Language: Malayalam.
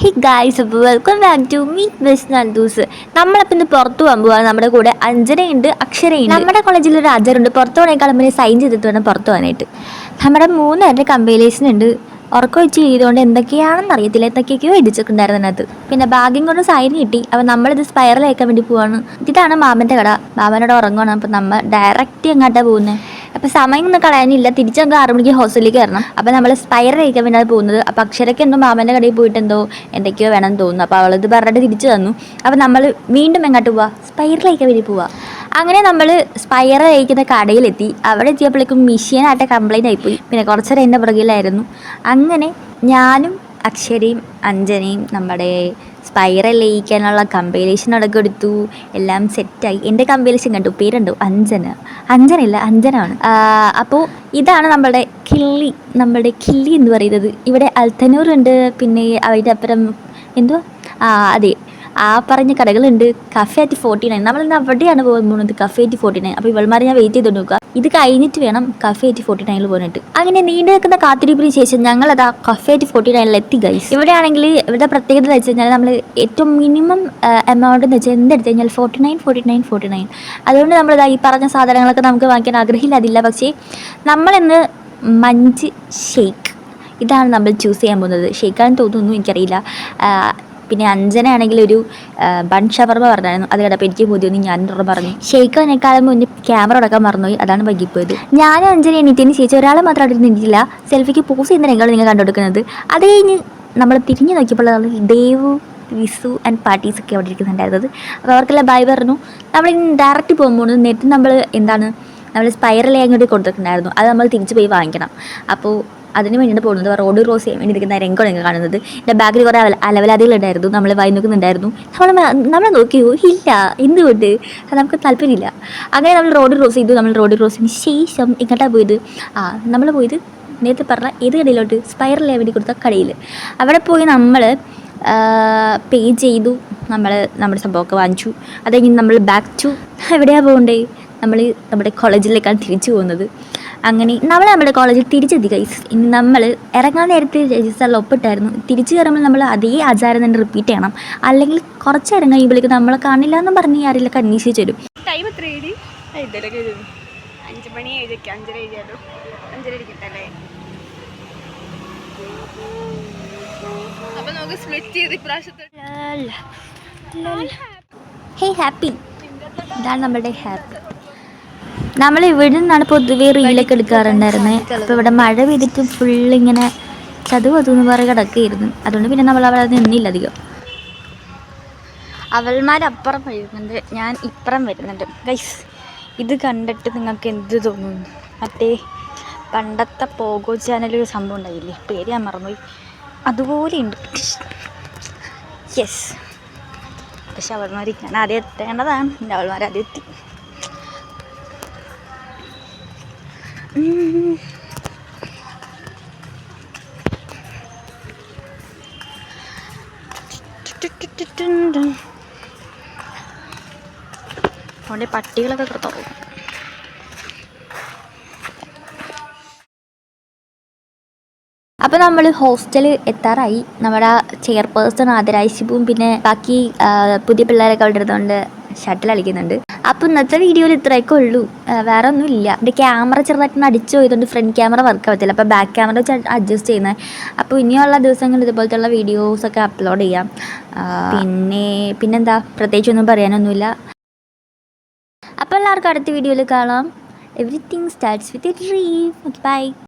ഹി ഗായ്സ്, അപ്പോൾ welcome back to meet miss Nandoos. നമ്മളപ്പോൾ ഇന്ന് പുറത്തു പോകാൻ പോകാൻ. നമ്മുടെ കൂടെ അഞ്ജനയുണ്ട്, അക്ഷരയുണ്ട്. നമ്മുടെ കോളേജിൽ ഒരു അജറുണ്ട്. പുറത്തു പോകണേക്കാളും മുന്നേ സൈൻ ചെയ്തിട്ട് വേണം പുറത്തു പോകാനായിട്ട്. നമ്മുടെ 3 പേരുടെ കമ്പൈലേഷൻ ഉണ്ട്. ഉറക്കം വെച്ച് ചെയ്തുകൊണ്ട് എന്തൊക്കെയാണെന്ന് അറിയത്തില്ല, എന്തൊക്കെയൊക്കെയോ ഇടിച്ചൊക്കെ ഉണ്ടായിരുന്നു അതിനകത്ത്. പിന്നെ ഭാഗ്യം കൊണ്ട് സൈൻ കിട്ടി. അപ്പോൾ നമ്മളിത് സ്പൈറൽ അയക്കാൻ വേണ്ടി പോവാണ്. ഇതാണ് മാമൻ്റെ കട. മാമനോട് ഉറങ്ങണം. അപ്പോൾ നമ്മൾ ഡയറക്റ്റ് എങ്ങോട്ടാണ് പോകുന്നത്. അപ്പോൾ സമയം ഒന്നും കളയാനില്ല. തിരിച്ച് നമുക്ക് 6 മണിക്ക് ഹോസ്റ്റലിലേക്ക് കയറണം. അപ്പോൾ നമ്മൾ സ്പൈറൽ അയക്കാൻ വേണ്ടിയാണ് പോകുന്നത്. അപ്പോൾ അക്ഷരയ്ക്ക് എന്തോ മാമൻ്റെ കടയിൽ പോയിട്ട് എന്തൊക്കെയോ വേണമെന്ന് തോന്നുന്നു. അപ്പോൾ അവളിത് പറഞ്ഞിട്ട് തിരിച്ചു തന്നു. അപ്പോൾ നമ്മൾ വീണ്ടും എങ്ങോട്ട് പോവാ? സ്പൈറൽ അയക്കാൻ വേണ്ടി പോവാ. അങ്ങനെ നമ്മൾ സ്പൈറൽ അയക്കുന്ന കടയിലെത്തി. അവിടെ എത്തിയപ്പോഴേക്കും മെഷീനായിട്ട് കംപ്ലൈൻ്റ് ആയിപ്പോയി. പിന്നെ കുറച്ചേരം എൻ്റെ പുറകിലായിരുന്നു. അങ്ങനെ ഞാനും അക്ഷരയും അഞ്ജനയും നമ്മുടെ സ്പൈറൽ ലയിക്കാനുള്ള കമ്പൈലേഷൻ അടക്കം എടുത്തു. എല്ലാം സെറ്റായി. എൻ്റെ കമ്പൈലേഷൻ കണ്ടു, പേരുണ്ടോ? അഞ്ജനയില്ല, അഞ്ജനാണ്. അപ്പോൾ ഇതാണ് നമ്മുടെ കിള്ളി എന്ന് പറയുന്നത്. ഇവിടെ അൽത്തനൂറുണ്ട്. പിന്നെ അതിൻ്റെ അപ്പുറം എന്തുവാ, അതെ, ആ പറഞ്ഞ കടകളുണ്ട്. Cafe at 49. നമ്മളിന്ന് അവിടെയാണ് പോകുന്നത്, കഫേ അറ്റ് 49. അപ്പോൾ ഇവൾമാരെ ഞാൻ വെയിറ്റ് ചെയ്ത് നോക്കുക. ഇത് കഴിഞ്ഞിട്ട് വേണം കഫേ അറ്റ് 49 പോയിട്ട്. അങ്ങനെ നീണ്ടു നിൽക്കുന്ന കാത്തിരിപ്പിന് ശേഷം ഞങ്ങളതാ കഫേ അറ്റ് 49 എത്തി ഗൈസ്. ഇവിടെയാണെങ്കിൽ ഇവിടുത്തെ പ്രത്യേകത എന്ന് വെച്ച് കഴിഞ്ഞാൽ നമ്മൾ ഏറ്റവും മിനിമം എമൗണ്ട് എന്ന് വെച്ചാൽ എന്തെടുത്ത് കഴിഞ്ഞാൽ 49. അതുകൊണ്ട് നമ്മളിതാ ഈ പറഞ്ഞ സാധനങ്ങളൊക്കെ നമുക്ക് വാങ്ങിക്കാൻ ആഗ്രഹമില്ല. പക്ഷേ നമ്മളിന്ന് മഞ്ച് ഷേക്ക് ഇതാണ് നമ്മൾ ചൂസ് ചെയ്യാൻ പോകുന്നത്. ഷേക്കാണെന്ന് തോന്നുന്നു, എനിക്കറിയില്ല. പിന്നെ അഞ്ജനയാണെങ്കിൽ ഒരു ബൺ ഷവർമ പറഞ്ഞായിരുന്നു. അത് കേട്ടപ്പോൾ എനിക്ക് ബോധ്യം ഞാൻ പറഞ്ഞു. ഷെയ്ക്കിനേക്കാളും മുന്നേ ക്യാമറ അടക്കാൻ മറന്നുപോയി, അതാണ് വൈകിപ്പോയത്. ഞാനും അഞ്ജന എണീറ്റതിന് ശേഷം ഒരാളെ മാത്രം അവിടെ നിന്നിട്ടില്ല. സെൽഫിക്ക് പോസ് ചെയ്യുന്ന രംഗമാണ് നിങ്ങൾ കണ്ടുകൊടുക്കുന്നത്. അത് കഴിഞ്ഞ് നമ്മൾ തിരിഞ്ഞു നോക്കിയപ്പോഴാണ് ദേവു, വിസു ആൻഡ് പാർട്ടീസൊക്കെ അവിടെ ഇരിക്കുന്നുണ്ടായിരുന്നത്. അപ്പോൾ അവർക്കെല്ലാം ബൈ പറഞ്ഞു. നമ്മളിനി ഡയറക്റ്റ് പോകുമ്പോൾ നേരത്തെ നമ്മൾ സ്പൈറൽ അങ്ങോട്ട് കൊടുത്തിട്ടുണ്ടായിരുന്നു. അത് നമ്മൾ തിരിച്ചു പോയി വാങ്ങിക്കണം. അപ്പോൾ അതിന് വേണ്ടിയിട്ട് പോകുന്നത് റോഡ് ക്രോസ് ചെയ്യാൻ വേണ്ടി ഇരിക്കുന്ന രംഗമാണ് നിങ്ങൾ കാണുന്നത്. എൻ്റെ ബാക്കിൽ കുറേ അലവലാദികളുണ്ടായിരുന്നു. നമ്മൾ വായി നോക്കുന്നുണ്ടായിരുന്നു. നമ്മൾ നോക്കിയോ? ഇല്ല, എന്തുകൊണ്ട്? നമുക്ക് താല്പര്യമില്ല. അങ്ങനെ നമ്മൾ റോഡ് ക്രോസ് ചെയ്തു. നമ്മൾ റോഡ് ക്രോസിന് ശേഷം ഇങ്ങോട്ടാണ് പോയത്. നമ്മൾ പോയത് നേരത്തെ പറഞ്ഞ ഏത് കടയിലോട്ട്? സ്പൈറൽ ചെയ്യാൻ വേണ്ടി കൊടുത്ത കടയിൽ. അവിടെ പോയി നമ്മൾ പേ ചെയ്തു. നമ്മുടെ സംഭവമൊക്കെ വാങ്ങിച്ചു. അത് കഴിഞ്ഞ് നമ്മൾ ബാക്ക് ടു എവിടെയാണ് പോകണ്ടേ? നമ്മൾ നമ്മുടെ കോളേജിലേക്കാണ് തിരിച്ചു പോകുന്നത്. അങ്ങനെ നമ്മുടെ കോളേജിൽ തിരിച്ചെത്തി ഗൈസ്. ഇനി നമ്മൾ ഇറങ്ങാൻ നേരത്തെ രജിസ്റ്ററിൽ ഒപ്പിട്ടായിരുന്നു. തിരിച്ചു കയറുമ്പോൾ നമ്മൾ അതേ ആചാരം തന്നെ റിപ്പീറ്റ് ചെയ്യണം. അല്ലെങ്കിൽ കുറച്ച് നേരം കഴിയുമ്പോഴേക്കും നമ്മളെ കാണില്ല എന്ന് പറഞ്ഞ് ആരെങ്കിലും അന്വേഷിച്ച് തരും. ടൈം എത്ര? 5 മണി 5:00 എഴുതിയാലോ? 5:30 ഇരിക്കട്ടല്ലേ? അപ്പോൾ നമുക്ക് സ്പ്ലിറ്റ് ചെയ്ത് ഇപ്രാവശ്യത്തെ ഹാപ്പി. ഇതാണ് നമ്മുടെ ഹാപ്പി. നമ്മൾ ഇവിടെ നിന്നാണ് പൊതുവേ റീലൊക്കെ എടുക്കാറുണ്ടായിരുന്നത്. അപ്പോൾ ഇവിടെ മഴ പെയ്തിട്ട് ഫുള്ളിങ്ങനെ ചതുവെന്ന് പറഞ്ഞ് കിടക്കുകയായിരുന്നു. അതുകൊണ്ട് പിന്നെ നമ്മൾ അവിടെ നിന്നില്ല അധികം. അവൾമാരപ്പുറം വരുന്നുണ്ട്, ഞാൻ ഇപ്പുറം വരുന്നുണ്ട് ഗൈസ്. ഇത് കണ്ടിട്ട് നിങ്ങൾക്ക് എന്ത് തോന്നുന്നു? മറ്റേ പണ്ടത്തെ പോഗോ ചാനലൊരു സംഭവം ഉണ്ടായില്ലേ, പേര് ഞാൻ മറന്നുപോയി. അതുപോലെ ഉണ്ട്. യെസ്. പക്ഷെ അവൾമാർ ഞാൻ ആദ്യം എത്തേണ്ടതാണ്. എൻ്റെ അവൾമാർ ആദ്യം എത്തി. അവിടെ പട്ടികളൊക്കെ കിടത്തും. അപ്പോൾ നമ്മൾ ഹോസ്റ്റൽ എത്താറായി. നമ്മുടെ ചെയർപേഴ്സൺ ആദരായി ശിബുവും പിന്നെ ബാക്കി പുതിയ പിള്ളേരൊക്കെ അവിടെ ഇരുന്നുകൊണ്ട് ഷട്ടിൽ കളിക്കുന്നുണ്ട്. അപ്പോൾ ഇന്നത്തെ വീഡിയോയിൽ ഇത്രയൊക്കെ ഉള്ളൂ, വേറെ ഒന്നും ഇല്ല. എൻ്റെ ക്യാമറ ചെറുതായിട്ടൊന്ന് അടിച്ചു പോയതുകൊണ്ട് ഫ്രണ്ട് ക്യാമറ വർക്ക് ആവത്തില്ല. അപ്പോൾ ബാക്ക് ക്യാമറ വെച്ച് അഡ്ജസ്റ്റ് ചെയ്യുന്നത്. അപ്പോൾ ഇനിയുള്ള ദിവസങ്ങളിൽ ഇതുപോലത്തുള്ള വീഡിയോസൊക്കെ അപ്ലോഡ് ചെയ്യാം. പിന്നെന്താ, പ്രത്യേകിച്ചൊന്നും പറയാനൊന്നുമില്ല. അപ്പോൾ എല്ലാവർക്കും അടുത്ത വീഡിയോയിൽ കാണാം. Everything starts with a dream. Okay, by.